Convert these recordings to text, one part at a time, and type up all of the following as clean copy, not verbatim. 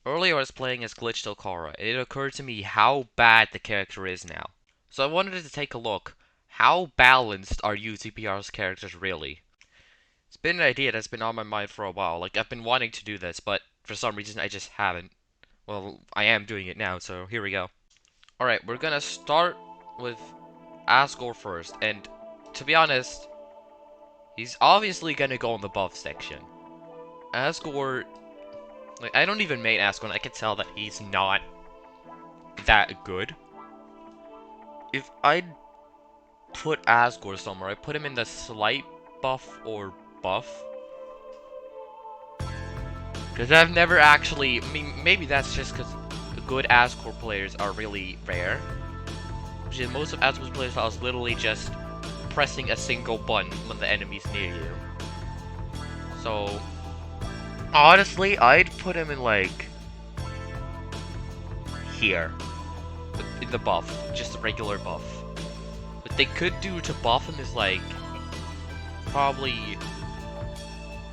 Earlier I was playing as Glitched Chara, and it occurred to me how bad the character is now. So I wanted to take a look. How balanced are Utpr's characters really? It's been an idea that's been on my mind for a while. Like, I've been wanting to do this, but for some reason I just haven't. Well, I am doing it now, so here we go. Alright, we're gonna start with Asgore first, and to be honest, he's obviously gonna go in the buff section. Asgore, like, I don't even main Asgore, and I can tell that he's not that good. If I put Asgore somewhere, I put him in the slight buff or buff. Because I've never actually, I mean, maybe that's just because good Asgore players are really rare. Most of Asgore's players I was literally just pressing a single button when the enemy's near you. So, honestly, I'd put him in, like, here. In the buff. Just a regular buff. What they could do to buff him is, like, probably,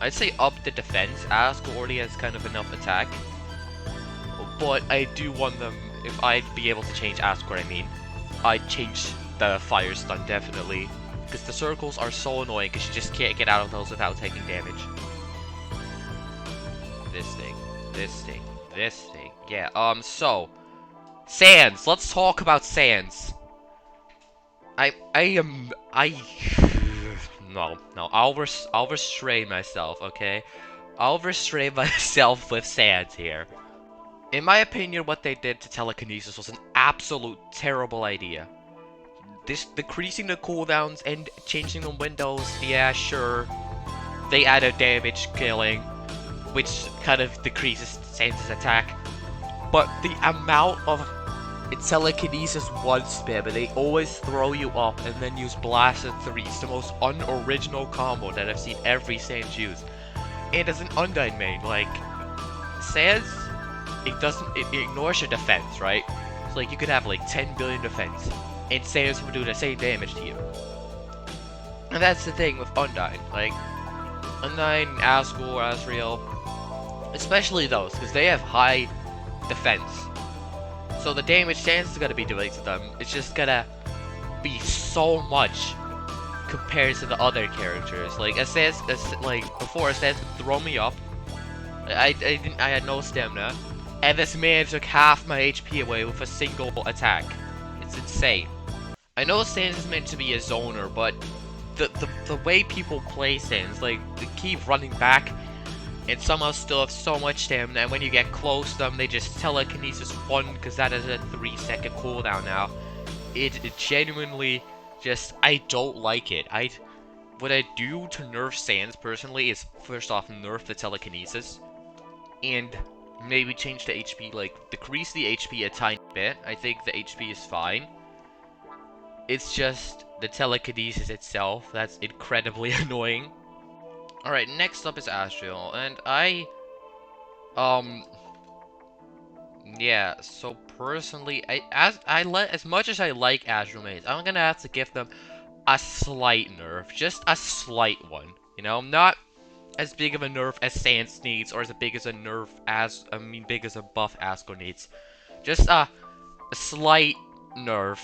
I'd say up the defense. Asgore already has kind of enough attack. But I do want them, if I'd be able to change Asgore, I mean, I'd change the fire stun, definitely. Because the circles are so annoying, because you just can't get out of those without taking damage. This thing, this thing, this thing. Yeah, so, Sans, let's talk about Sans. No, I'll restrain myself, okay? I'll restrain myself with Sans here. In my opinion, what they did to telekinesis was an absolute terrible idea. Decreasing the cooldowns and changing the windows, yeah, sure. They added damage killing, which kind of decreases Sans' attack. But the amount of telekinesis 1 spam, and they always throw you up and then use Blasted 3. It's the most unoriginal combo that I've seen every Sans use. And as an Undyne main, like, Sans, it ignores your defense, right? So like you could have like 10 billion defense, and Sans will do the same damage to you. And that's the thing with Undyne, like, Undyne, Asgore, Asriel, especially those, because they have high defense. So the damage Sans is gonna be doing to them, it's just gonna be so much compared to the other characters. Like, like before, Sans would throw me up. I had no stamina, and this man took half my HP away with a single attack. It's insane. I know Sans is meant to be a zoner, but the way people play Sans, like, they keep running back and somehow still have so much stamina, and when you get close to them, they just telekinesis 1, because that is a 3-second cooldown now. It genuinely just, I don't like it. What I do to nerf Sans personally is, first off, nerf the telekinesis, and maybe change the HP, like, decrease the HP a tiny bit. I think the HP is fine. It's just the telekinesis itself that's incredibly annoying. Alright, next up is Asriel, and yeah, so personally, as much as I like Asriel mains, I'm gonna have to give them a slight nerf, just a slight one, you know, not as big of a nerf as Sans needs, or as big as a nerf big as a buff Asgore needs, just a slight nerf.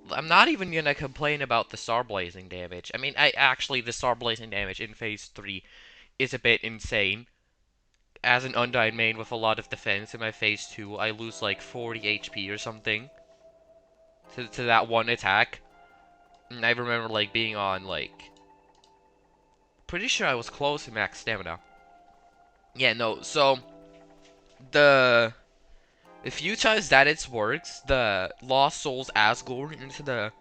I'm not even gonna complain about the Star Blazing damage. I mean, the Star Blazing damage in Phase 3 is a bit insane. As an Undyne main with a lot of defense in my Phase 2, I lose like 40 HP or something to that one attack. And I remember, like, being on, like, pretty sure I was close to max stamina. Yeah, no, so the few times that it works, the Lost Souls Asgore into the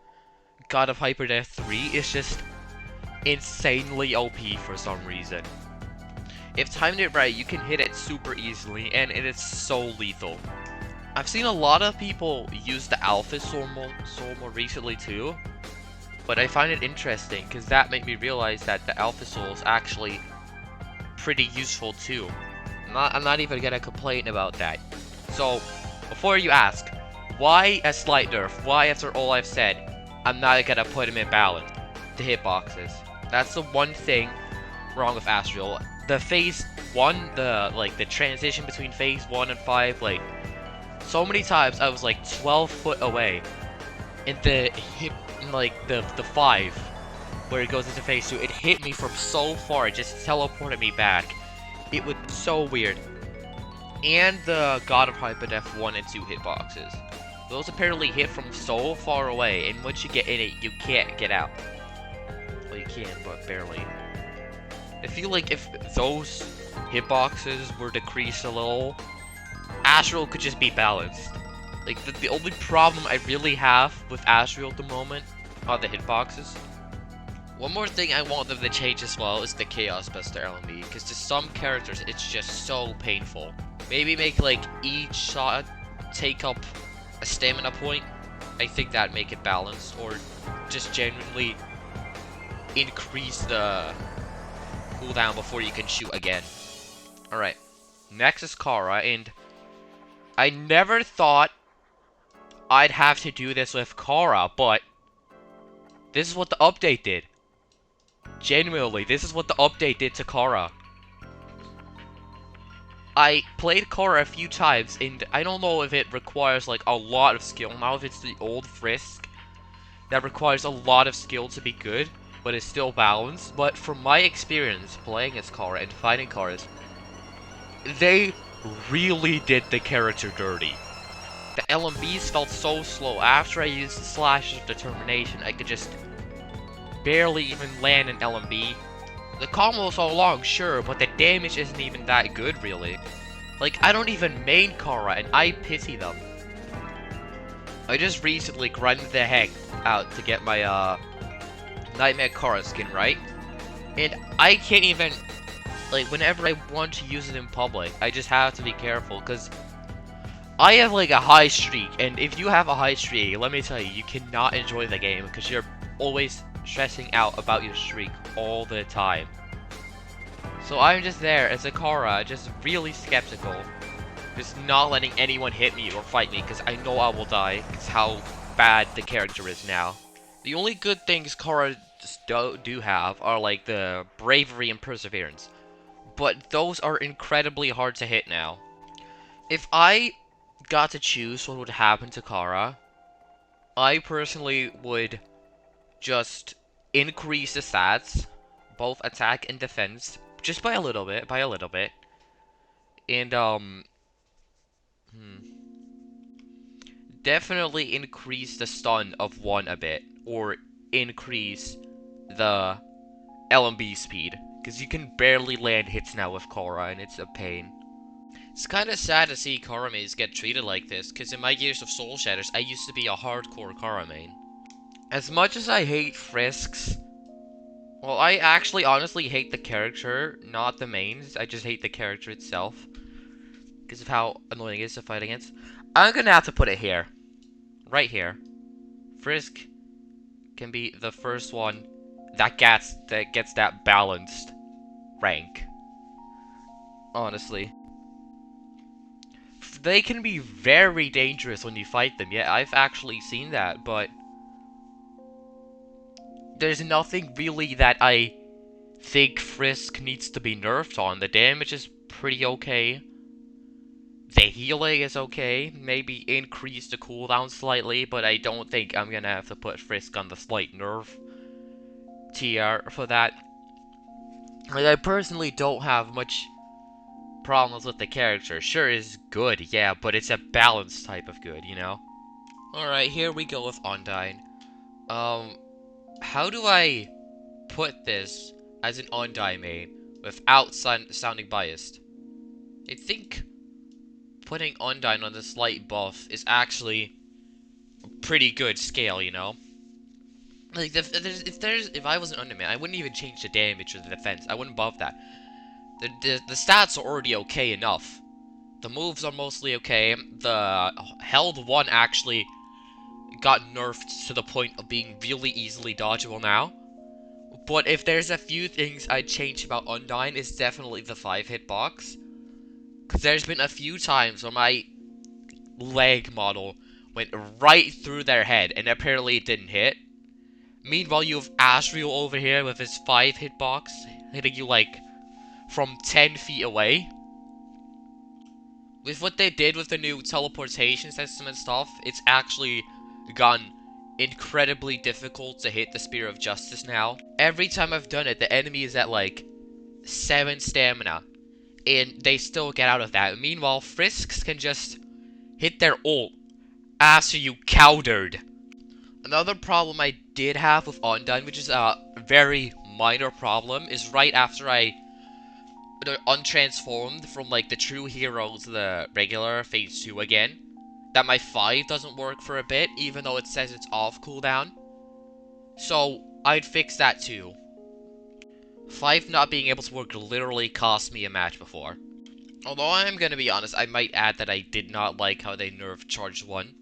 God of Hyperdeath 3 is just insanely OP for some reason. If timed it right, you can hit it super easily, and it is so lethal. I've seen a lot of people use the Alpha Soul more recently too, but I find it interesting because that made me realize that the Alpha Soul is actually pretty useful too. I'm not even gonna complain about that. So, before you ask, why a slight nerf? Why, after all I've said, I'm not gonna put him in balance? The hitboxes. That's the one thing wrong with Asriel. the phase 1, the transition between phase 1 and 5, like, so many times I was like 12 foot away. And the 5, where it goes into phase 2, it hit me from so far, it just teleported me back. It was so weird. And the God of Hyperdef 1 and 2 hitboxes. Those apparently hit from so far away, and once you get in it, you can't get out. Well, you can, but barely. I feel like if those hitboxes were decreased a little, Asriel could just be balanced. Like, the only problem I really have with Asriel at the moment are the hitboxes. One more thing I want them to change as well is the Chaos Buster LMB, because to some characters it's just so painful. Maybe make like each shot take up a stamina point. I think that'd make it balanced, or just genuinely increase the cooldown before you can shoot again. Alright, next is Chara, and I never thought I'd have to do this with Chara, but this is what the update did. Genuinely, this is what the update did to Chara. I played Chara a few times, and I don't know if it requires like a lot of skill. Now if it's the old Frisk that requires a lot of skill to be good, but it's still balanced. But from my experience playing as Chara and fighting Charas, they really did the character dirty. The LMBs felt so slow. After I used the Slash of Determination, I could just barely even land an LMB. The combo's so long, sure, but the damage isn't even that good, really. Like, I don't even main Chara, and I pity them. I just recently grinded the heck out to get my, Nightmare Chara skin, right? And I can't even, like, whenever I want to use it in public, I just have to be careful, because I have, like, a high streak, and if you have a high streak, let me tell you, you cannot enjoy the game, because you're always stressing out about your streak all the time. So I'm just there as a Chara, just really skeptical. Just not letting anyone hit me or fight me, because I know I will die, because how bad the character is now. The only good things Chara do have are like the bravery and perseverance. But those are incredibly hard to hit now. If I got to choose what would happen to Chara, I personally would just increase the stats, both attack and defense, just by a little bit, and definitely increase the stun of 1 a bit, or increase the LMB speed, because you can barely land hits now with Chara, and it's a pain. It's kinda sad to see Chara mains get treated like this, because in my years of Soul Shatters, I used to be a hardcore Chara main. As much as I hate Frisks, well, I actually honestly hate the character, not the mains. I just hate the character itself, because of how annoying it is to fight against. I'm gonna have to put it here. Right here. Frisk can be the first one that gets that balanced rank. Honestly. They can be very dangerous when you fight them. Yeah, I've actually seen that, but there's nothing really that I think Frisk needs to be nerfed on. The damage is pretty okay. The healing is okay. Maybe increase the cooldown slightly, but I don't think I'm gonna have to put Frisk on the slight nerf tier for that. Like, I personally don't have much problems with the character. Sure, it's good, yeah, but it's a balanced type of good, you know? Alright, here we go with Undyne. How do I put this as an Undyne main without sounding biased? I think putting Undyne on the slight buff is actually a pretty good scale, you know? Like, if I was an Undyne main, I wouldn't even change the damage or the defense. I wouldn't buff that. The stats are already okay enough. The moves are mostly okay. The held 1 actually got nerfed to the point of being really easily dodgeable now. But if there's a few things I'd change about Undyne, it's definitely the 5 hitbox. Because there's been a few times where my leg model went right through their head, and apparently it didn't hit. Meanwhile, you have Asriel over here with his 5 hitbox, hitting you like from 10 feet away. With what they did with the new teleportation system and stuff, it's actually gotten incredibly difficult to hit the Spear of Justice now. Every time I've done it, the enemy is at like 7 stamina, and they still get out of that. Meanwhile, Frisks can just hit their ult after you countered. Another problem I did have with Undyne, which is a very minor problem, is right after I untransformed from like the true hero to the regular phase 2 again, that my 5 doesn't work for a bit, even though it says it's off cooldown. So I'd fix that too. 5 not being able to work literally cost me a match before. Although I'm gonna be honest, I might add that I did not like how they nerfed Charged 1.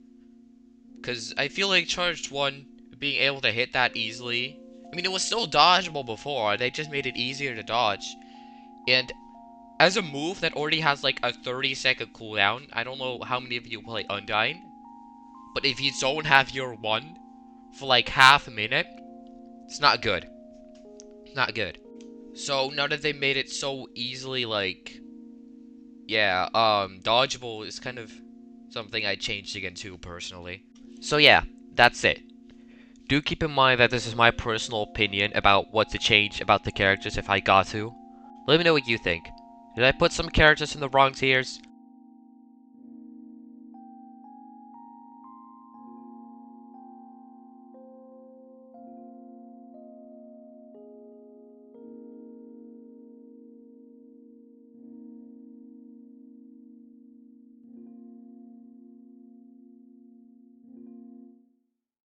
Because I feel like Charged 1, being able to hit that easily... I mean, it was still dodgeable before, they just made it easier to dodge. And as a move that already has like a 30-second cooldown, I don't know how many of you play Undyne, but if you don't have your 1 for like half a minute, it's not good. It's not good. So now that they made it so easily, like, yeah, dodgeable is kind of something I changed again too, personally. So yeah, that's it. Do keep in mind that this is my personal opinion about what to change about the characters if I got to. Let me know what you think. Did I put some characters in the wrong tiers?